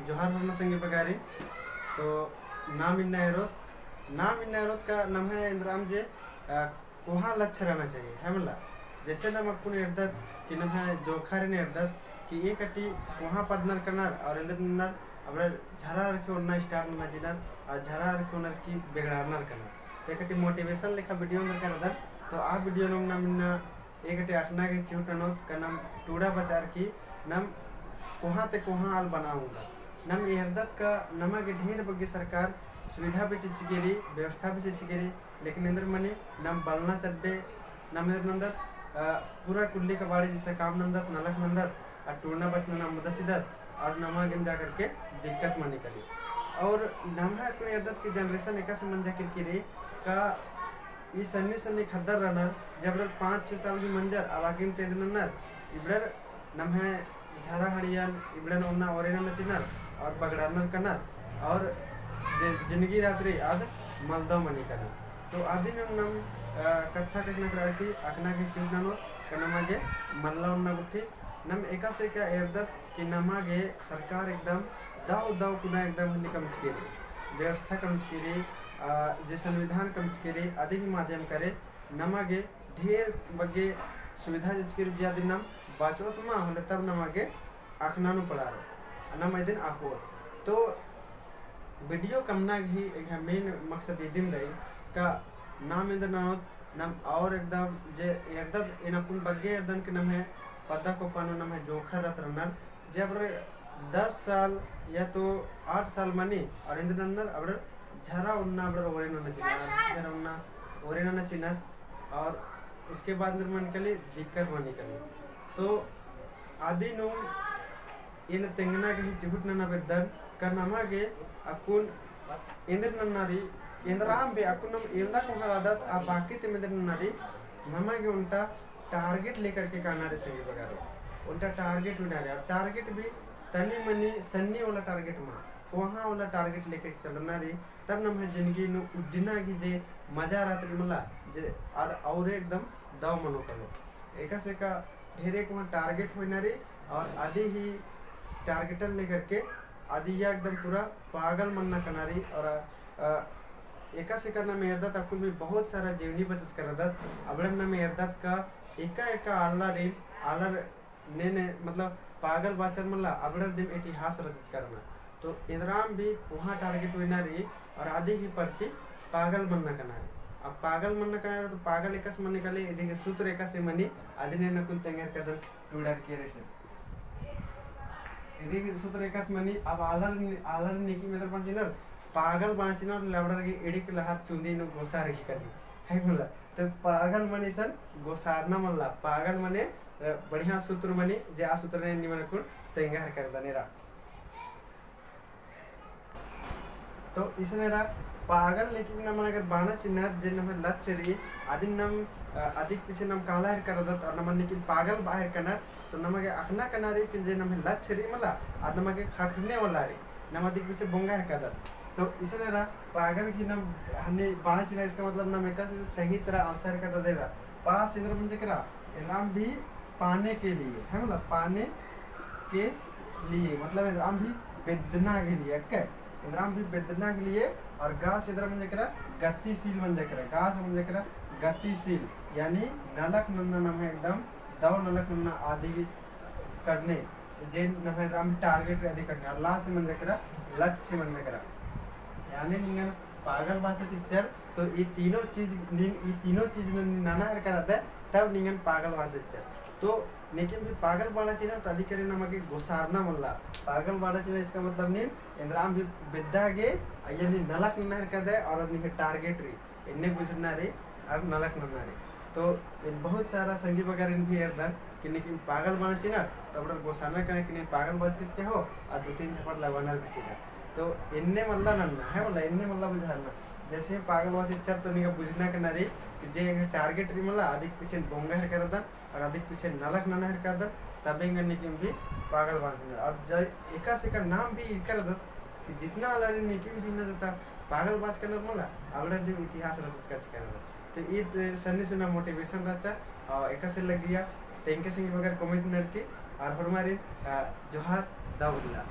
जोहार होना संगे बगारी। तो नाम इन्ना का नाम है इंद्राम जे कोहा लक्ष्य रहना चाहिए है मला। जैसे नाम अपन एर्दत कि नाम है जोखारे ने एर्दत कि ये कटी कोहा पदनर करनर और इंदर नर अब झरा रखे उन्ना स्टार्ट ना जिनर और झरा रखे उन्नर की बेगड़ारनर करनर तो एक कटी मोटिवेशन लेखा वीडियो अंदर करदर। तो आ वीडियो नाम इन्ना एक कटी आखना के चूटनो का नाम टूड़ा बचार की नाम कोहा ते कोहा आल बनाऊंगा नम एर्दत का नमा के ढेर बग्गे सरकार सुविधा भी चिचकेरी व्यवस्था भी चिचकेरी लेकिन इंदर मनी नम बलना चड्डे नम नंदर पूरा कुल्ली का बाड़ी जिसे काम नंदर नलक नंदर और टूरना बस नम मदद इधर और नमा गेम जा करके दिक्कत मनी करी। और नम है अपने एर्दत की जनरेशन एक से मंजा किरकिरी का ये सन्नी खद्दर रनर जब 5-6 साल की मंजर अब आगे तेज नन्नर इबड़र नम है झरा हड़ियन इबड़न उन्ना ओरेना चिनर और बगड़ानर कनर और जिंदगी रात्रि आद मलदो मनी करना। तो आदि में नम कथा कृष्ण क्रांति अकना के चिन्हनो कनमागे मल्ला उन्ना गुठी नम एका से का एर्दत कि नमागे सरकार एकदम दाव कुना एकदम हन्नी कम चिकेरी व्यवस्था कम चिकेरी जे संविधान कम चिकेरी आदि के माध्यम करे नमागे ढेर बग्गे सुविधा जिचकेरी जिया दिन नम बाचोत मा होले तब नमागे आखनानु पड़ा रहे नम दिन आखो। तो वीडियो कमना ही एक मेन मकसद ये दिन रही का नाम इंदर नम और एकदम जे एर्दत इन अपन बग्गे एर्दन के नम है पदा को पानो नम है जोखर रत रनर जब 10 साल या तो 8 साल मनी और इंदर नन्नर अब झरा उन्ना अब ओरेना चिनर और उसके बाद निर्माण के लिए दिक्कत बनी करी। तो आदि नो इन तेंगना के चिबुट नना बेदर का नमागे अकुन इंद्र नन्नारी इंद्राम बे अकुन इंदा को हरादत आ बाकी ते इंद्र नन्नारी नमागे उनका टारगेट लेकर के कानारे सही बगारो उनका टारगेट उड़ारे और टारगेट भी तनी मनी सन्नी वाला टारगेट मा वहाँ वाला टारगेट लेके चलना रही तब नम है जिंदगी नु उज्जिना की जे मजा रात मला जे आद और एकदम दाव मनो करो एक से का ढेरे को टारगेट होना रे और आदि ही टारगेटर लेकर के आदि या एकदम पूरा पागल मनना कनारी और एक से करना में एर्दत आपको भी बहुत सारा जीवनी बचत कर दत अबड़न में एर्दत का एका आलर ने मतलब पागल बाचर मला अबड़र दिन इतिहास रचित करना। तो इंद्राम भी वहाँ टारगेट होना रही और आदि ही प्रति पागल बनना कनारी अब पागल मनना कनारी तो पागल एक मन निकाले इधर सूत्र एक से मनी आदि ने नकुल तेंगर कदम टूडर किए रे से इधर सूत्र एक से मनी अब आलर निकी में तो पन चिनर पागल बना चिनर लवडर के एडी के हाथ चुंदी नो गोसार की करी है मला। तो पागल मनी सन गोसारना मल्ला पागल मने बढ़िया सूत्र मनी जे आ सूत्र ने निमन कुल तेंगर कर दनेरा। तो इसने रा पागल लेकिन नम अगर बाना चिन्ह जे नम लक्ष्य रही आदि नम अधिक पीछे नम काला है कर दत और नम लेकिन पागल बाहर करना तो नमगे अखना करना रही कि जे नम लक्ष्य रही मला आद नमगे खखने वाला रही नम अधिक पीछे बोंगा है कर दत। तो इसने रा पागल की नम हमने बाना चिन्ह इसका मतलब नम एक से सही तरह आंसर कर देगा पास इंद्र मंजे करा इनाम भी पाने के लिए है मतलब पाने के लिए मतलब इनाम भी वेदना के लिए क्या इंद्राम भी वेदना के लिए और गा से इधर मंजे करा गतिशील मंजे करा गा से मंजे करा गतिशील यानी नलक नन्ना नम है एकदम दौ नलक नन्ना आदि करने जे नम है इंद्राम टारगेट आदि करने और ला से मंजे करा लक्ष्य मंजे करा यानी निंगन पागल भाषा चिच्चर। तो ये तीनों चीज नाना हर कराता है तब निंगन पागल भाषा चिच्चर। तो लेकिन भी पागल बाड़ा चाहिए तो अधिकारी नमके गोसारना मल्ला पागल बाड़ा चाहिए इसका मतलब नहीं इंद्राम भी विद्या गे यानी नलक नहर कर दे और निके टारगेट री इन्ने गुजरना रे और नलक नहर रे। तो इन बहुत सारा संगी वगैरह इन भी एर्दन कि लेकिन पागल बाड़ा चाहिए तो बड़ा गोसारना करे कि नहीं पागल बस किसके हो और 2-3 झपट लगवाना भी सीधा। तो इन्ने मल्ला नन्ना है बोला इन्ने मल्ला बुझाना जैसे पागल वास इच्छा तो निका बुझना करना रे कि जे टारगेट री मला अधिक पीछे बोंगा है कर दा और अधिक पीछे नलक नना है कर दा तबे निकिम भी पागल बांधने और जय एका से का नाम भी कर दा कि जितना अलरे निकिम भी न जाता पागल बास करना मला आवड़े दिन इतिहास रचित कर तो ये सन्नी सुना मोटिवेशन रचा और एका से लग गया थैंक यू सिंह वगैरह कमेंट नर की और हमारे जोहार दाऊदुल्ला।